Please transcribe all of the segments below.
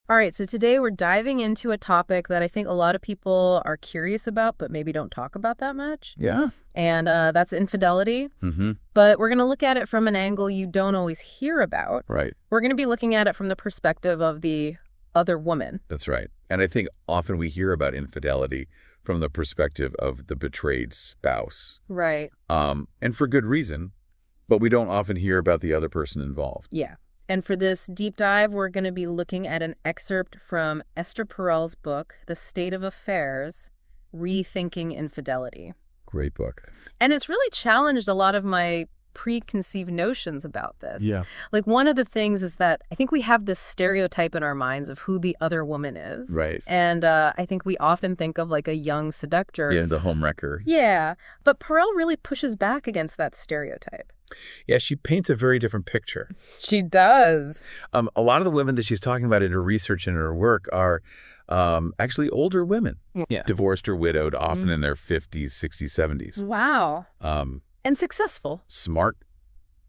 All right, so today we're diving into a topic that I think a lot of people are curious about, but maybe don't talk about that much. Yeah. And that's infidelity. Mm-hmm. But we're going to look at it from an angle you don't always hear about. Right. We're going to be looking at it from the perspective of the other woman. That's right. And I think often we hear about infidelity from the perspective of the betrayed spouse. Right. And for good reason, but we don't often hear about the other person involved. Yeah. And for this deep dive, we're going to be looking at an excerpt from Esther Perel's book, The State of Affairs, Rethinking Infidelity. Great book. And it's really challenged a lot of my preconceived notions about this. Yeah. Like, one of the things is that I think we have this stereotype in our minds of who the other woman is. Right. And I think we often think of like a young seductor. Yeah, the homewrecker. Yeah. But Perel really pushes back against that stereotype. Yeah, she paints a very different picture. She does. A lot of the women that she's talking about in her research and her work are actually older women. Yeah. Divorced or widowed, often in their 50s, 60s, 70s. Wow. And successful. Smart,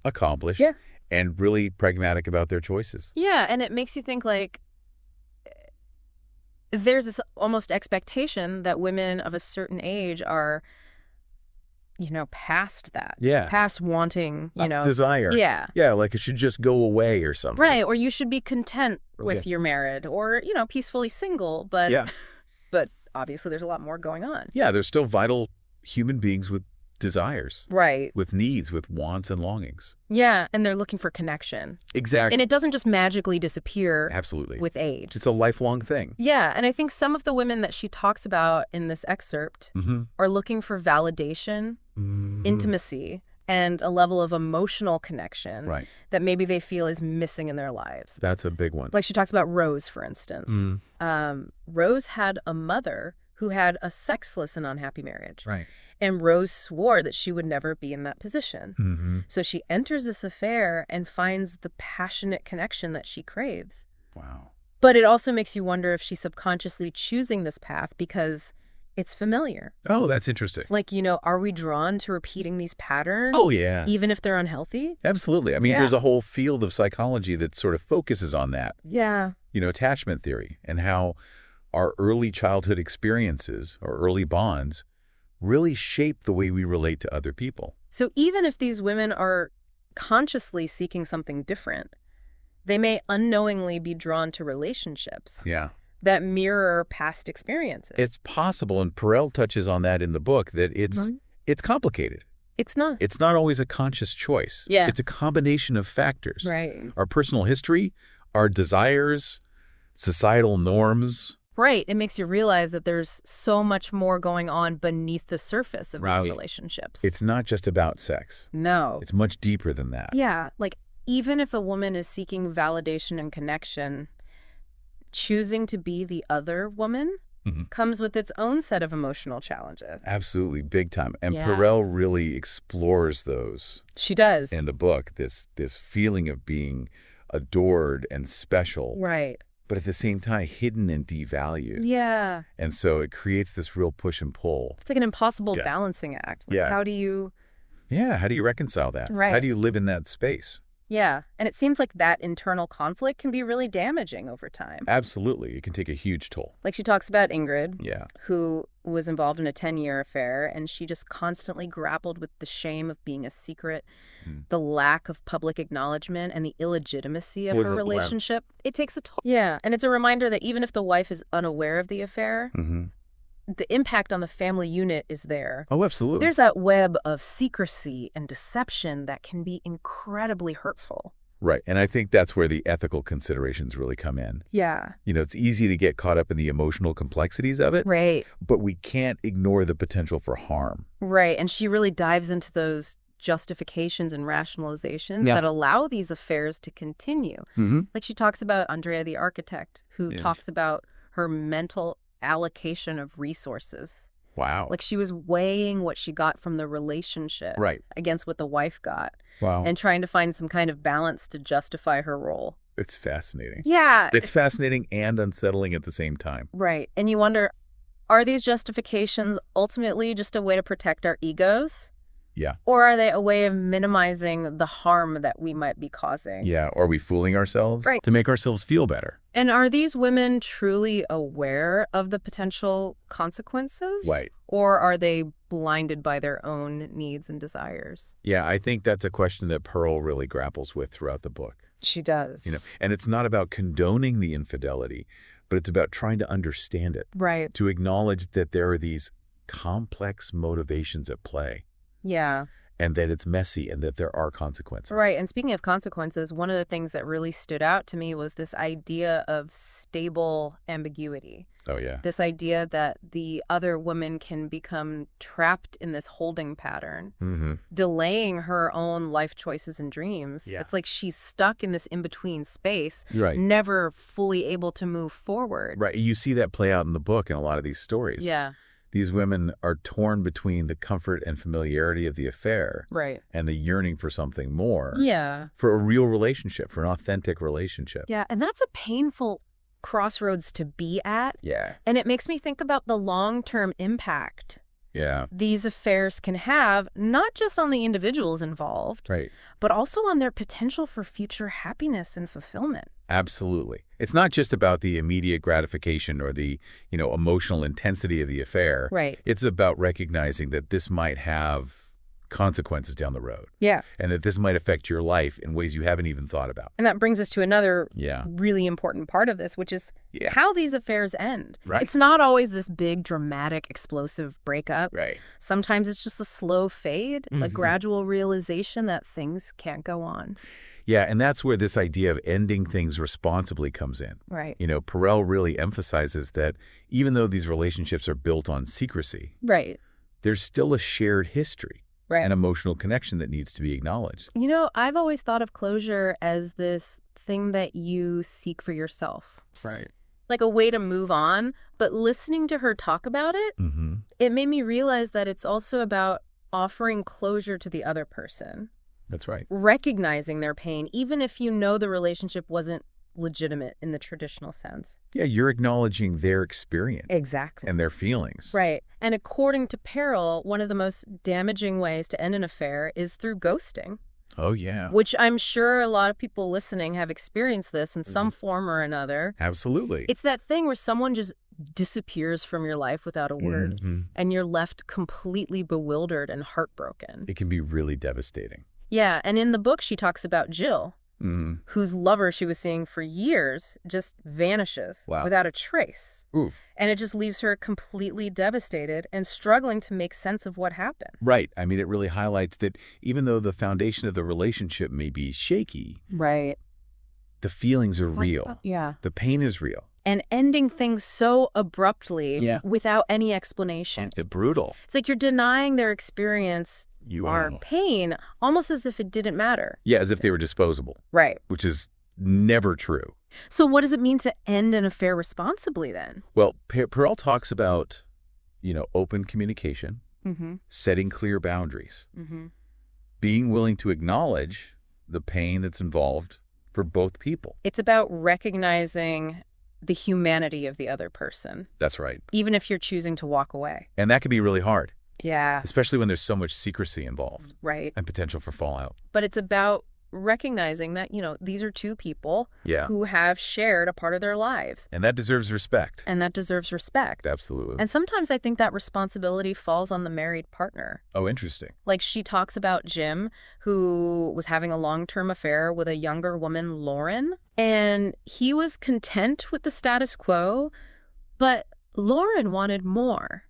accomplished, Yeah. and really pragmatic about their choices. Yeah, and it makes you think, like, there's this almost expectation that women of a certain age are, past that. Yeah. Past wanting, Desire. Yeah. Yeah, like it should just go away or something. Right, or you should be content with Okay. your married or, peacefully single, but Yeah. but obviously there's a lot more going on. Yeah, they're still vital human beings with desires, Right. with needs, with wants and longings. Yeah, and they're looking for connection. Exactly. And it doesn't just magically disappear Absolutely. with age. It's a lifelong thing. Yeah, and I think some of the women that she talks about in this excerpt Mm-hmm. are looking for validation, intimacy, and a level of emotional connection Right. that maybe they feel is missing in their lives. That's a big one. Like she talks about Rose, for instance. Rose had a mother who had a sexless and unhappy marriage. Right. And Rose swore that she would never be in that position. Mm-hmm. So she enters this affair and finds the passionate connection that she craves. Wow. But it also makes you wonder if she's subconsciously choosing this path because it's familiar. Oh, that's interesting. Like, are we drawn to repeating these patterns? Oh, yeah. Even if they're unhealthy? Absolutely. I mean, Yeah. there's a whole field of psychology that sort of focuses on that, Yeah. Attachment theory and how our early childhood experiences or early bonds really shape the way we relate to other people. So even if these women are consciously seeking something different, they may unknowingly be drawn to relationships Yeah. that mirror past experiences. It's possible, and Perel touches on that in the book, that it's complicated. It's not. It's not always a conscious choice. Yeah. It's a combination of factors. Right. Our personal history, our desires, societal norms. Right. It makes you realize that there's so much more going on beneath the surface of Right. these relationships. It's not just about sex. No. It's much deeper than that. Yeah. Like, even if a woman is seeking validation and connection, choosing to be the other woman Mhm. comes with its own set of emotional challenges. Absolutely, big time. And Yeah. Perel really explores those She does. in the book, this feeling of being adored and special, Right. but at the same time hidden and devalued. Yeah. And so it creates this real push and pull. It's like an impossible Yeah. balancing act. Like, Yeah. how do you... Yeah, how do you reconcile that? Right. How do you live in that space? Yeah. And it seems like that internal conflict can be really damaging over time. Absolutely. It can take a huge toll. Like she talks about Ingrid, Yeah. who was involved in a 10-year affair, and she just constantly grappled with the shame of being a secret, the lack of public acknowledgement, and the illegitimacy of her relationship. It takes a toll. Yeah, and it's a reminder that even if the wife is unaware of the affair, Mm-hmm. the impact on the family unit is there. Oh, absolutely. There's that web of secrecy and deception that can be incredibly hurtful. Right. And I think that's where the ethical considerations really come in. Yeah. It's easy to get caught up in the emotional complexities of it, Right. but we can't ignore the potential for harm. Right. And she really dives into those justifications and rationalizations that allow these affairs to continue. Mm-hmm. Like she talks about Andrea the architect, who Yeah. talks about her mental allocation of resources. Wow. Like she was weighing what she got from the relationship Right. against what the wife got Wow. and trying to find some kind of balance to justify her role. It's fascinating. Yeah. It's fascinating and unsettling at the same time. Right. And you wonder, are these justifications ultimately just a way to protect our egos? Yeah. Or are they a way of minimizing the harm that we might be causing? Yeah. Or are we fooling ourselves Right. to make ourselves feel better? And are these women truly aware of the potential consequences? Right. Or are they blinded by their own needs and desires? Yeah, I think that's a question that Pearl really grapples with throughout the book. She does. And it's not about condoning the infidelity, but it's about trying to understand it. Right. To acknowledge that there are these complex motivations at play. Yeah. And that it's messy and that there are consequences. Right. And speaking of consequences, one of the things that really stood out to me was this idea of stable ambiguity. Oh, yeah. This idea that the other woman can become trapped in this holding pattern, delaying her own life choices and dreams. Yeah. It's like she's stuck in this in-between space, Right. never fully able to move forward. Right. You see that play out in the book in a lot of these stories. Yeah. These women are torn between the comfort and familiarity of the affair Right. and the yearning for something more. Yeah. For a real relationship, for an authentic relationship. Yeah. And that's a painful crossroads to be at. Yeah. And it makes me think about the long-term impact Yeah. these affairs can have, not just on the individuals involved, Right. but also on their potential for future happiness and fulfillment. Absolutely. It's not just about the immediate gratification or the, emotional intensity of the affair. Right. It's about recognizing that this might have consequences down the road. Yeah. And that this might affect your life in ways you haven't even thought about. And that brings us to another Yeah. really important part of this, which is Yeah. how these affairs end. Right. It's not always this big, dramatic, explosive breakup. Right. Sometimes it's just a slow fade, a gradual realization that things can't go on. Yeah, and that's where this idea of ending things responsibly comes in. Right. Perel really emphasizes that even though these relationships are built on secrecy, Right. there's still a shared history. Right. An emotional connection that needs to be acknowledged. I've always thought of closure as this thing that you seek for yourself. Right. Like a way to move on. But listening to her talk about it, it made me realize that it's also about offering closure to the other person. That's right. Recognizing their pain, even if you know the relationship wasn't legitimate in the traditional sense. Yeah, you're acknowledging their experience. Exactly. And their feelings. Right. And according to Perel, one of the most damaging ways to end an affair is through ghosting. Oh, yeah. Which I'm sure a lot of people listening have experienced this in some form or another. Absolutely. It's that thing where someone just disappears from your life without a word, and you're left completely bewildered and heartbroken. It can be really devastating. Yeah, and in the book she talks about Jill, whose lover she was seeing for years just vanishes without a trace. Ooh. And it just leaves her completely devastated and struggling to make sense of what happened. Right. I mean, it really highlights that even though the foundation of the relationship may be shaky, right, the feelings are real. Yeah. The pain is real. And ending things so abruptly without any explanation. It's brutal. It's like you're denying their experience or pain almost as if it didn't matter. Yeah, as if they were disposable. Right. Which is never true. So what does it mean to end an affair responsibly then? Well, Perel talks about, open communication, setting clear boundaries, being willing to acknowledge the pain that's involved for both people. It's about recognizing the humanity of the other person. That's right. Even if you're choosing to walk away. And that can be really hard. Yeah. Especially when there's so much secrecy involved. Right. And potential for fallout. But it's about recognizing that, these are two people who have shared a part of their lives. And that deserves respect. Absolutely. And sometimes I think that responsibility falls on the married partner. Oh, interesting. Like she talks about Jim, who was having a long-term affair with a younger woman, Lauren. And he was content with the status quo, but Lauren wanted more.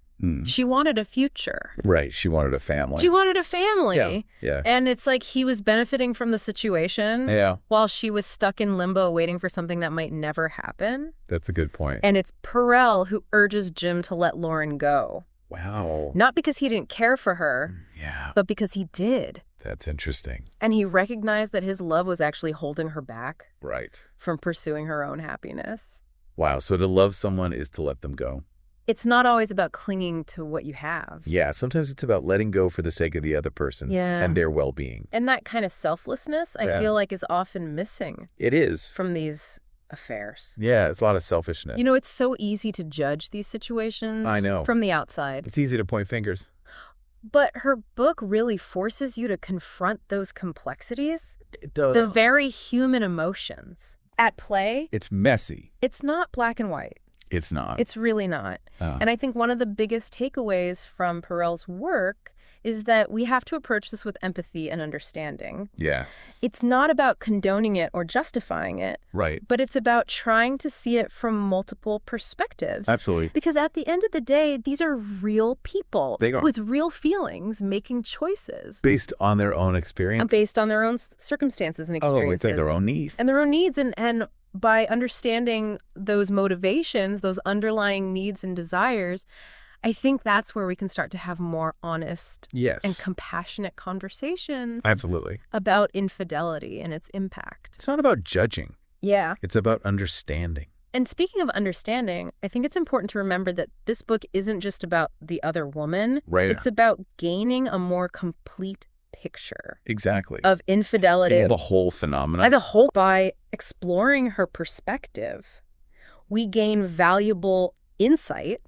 She wanted a future. Right. She wanted a family. Yeah. And it's like he was benefiting from the situation while she was stuck in limbo waiting for something that might never happen. That's a good point. And it's Perel who urges Jim to let Lauren go. Wow. Not because he didn't care for her, but because he did. That's interesting. And he recognized that his love was actually holding her back. Right. From pursuing her own happiness. Wow. So to love someone is to let them go. It's not always about clinging to what you have. Yeah, sometimes it's about letting go for the sake of the other person and their well-being. And that kind of selflessness, I feel like, is often missing. It is. From these affairs. Yeah, it's a lot of selfishness. It's so easy to judge these situations I know. From the outside. It's easy to point fingers. But her book really forces you to confront those complexities, It does. the very human emotions at play. It's messy. It's not black and white. It's not. It's really not. And I think one of the biggest takeaways from Perel's work is that we have to approach this with empathy and understanding. Yes. It's not about condoning it or justifying it. Right. But it's about trying to see it from multiple perspectives. Absolutely. Because at the end of the day, these are real people They are. with real feelings making choices. Based on their own experience. And based on their own circumstances and experiences. Oh, it's like their own needs. And their own needs. And by understanding those motivations, those underlying needs and desires, I think that's where we can start to have more honest and compassionate conversations. Absolutely. About infidelity and its impact. It's not about judging. Yeah. It's about understanding. And speaking of understanding, I think it's important to remember that this book isn't just about the other woman. Right. It's about gaining a more complete picture. Exactly. Of infidelity. The whole phenomenon. By exploring her perspective, we gain valuable insight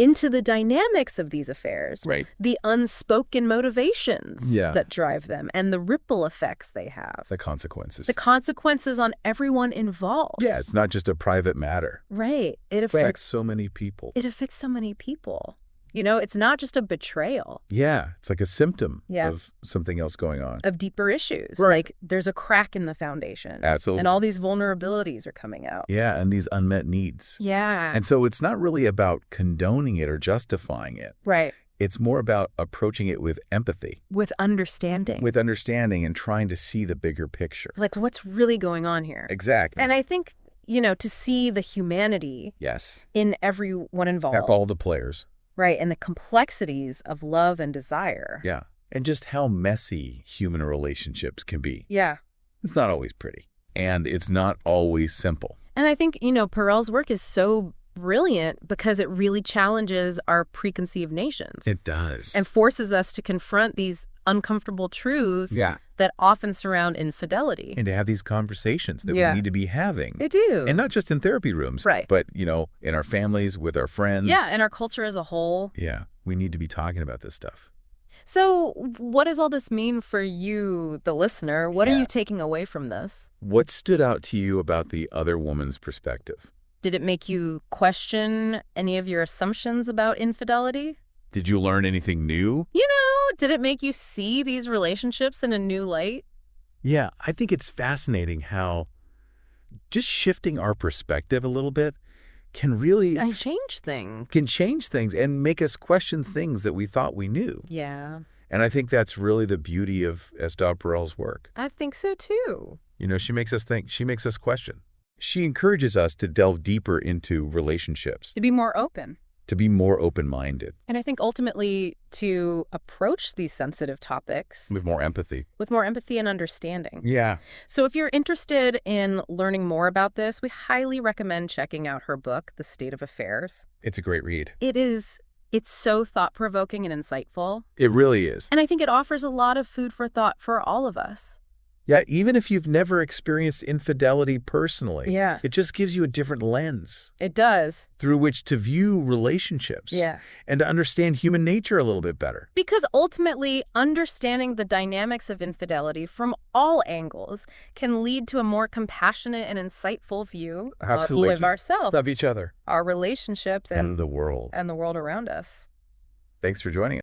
into the dynamics of these affairs, right? The unspoken motivations that drive them, and the ripple effects they have. The consequences. The consequences on everyone involved. Yeah, it's not just a private matter. Right. It affects so many people. It affects so many people. You know, it's not just a betrayal. Yeah, it's like a symptom of something else going on. Of deeper issues. Right. Like there's a crack in the foundation. Absolutely. And all these vulnerabilities are coming out. Yeah, and these unmet needs. Yeah. And so it's not really about condoning it or justifying it. Right. It's more about approaching it with empathy. With understanding. With understanding and trying to see the bigger picture. Like what's really going on here. Exactly. And I think, you know, to see the humanity in everyone involved. All the players. Right, and the complexities of love and desire. Yeah, and just how messy human relationships can be. Yeah. It's not always pretty, and it's not always simple. And I think, you know, Perel's work is so brilliant because it really challenges our preconceived notions. It does. And forces us to confront these uncomfortable truths that often surround infidelity. And to have these conversations that we need to be having. They do. And not just in therapy rooms. Right. But, you know, in our families, with our friends. Yeah, and our culture as a whole. Yeah, we need to be talking about this stuff. So what does all this mean for you, the listener? What are you taking away from this? What stood out to you about the other woman's perspective? Did it make you question any of your assumptions about infidelity? Did you learn anything new? You know, did it make you see these relationships in a new light? Yeah, I think it's fascinating how just shifting our perspective a little bit can really change things. Can change things and make us question things that we thought we knew. Yeah. And I think that's really the beauty of Esther Perel's work. I think so too. You know, she makes us think, she makes us question. She encourages us to delve deeper into relationships. To be more open. To be more open-minded. And I think ultimately to approach these sensitive topics with more empathy. With more empathy and understanding. Yeah. So if you're interested in learning more about this, we highly recommend checking out her book, The State of Affairs. It's a great read. It is. It's so thought-provoking and insightful. It really is. And I think it offers a lot of food for thought for all of us. Yeah, even if you've never experienced infidelity personally, it just gives you a different lens. It does. Through which to view relationships. Yeah. And to understand human nature a little bit better. Because ultimately, understanding the dynamics of infidelity from all angles can lead to a more compassionate and insightful view of ourselves. Of each other. Our relationships. And the world. And the world around us. Thanks for joining us.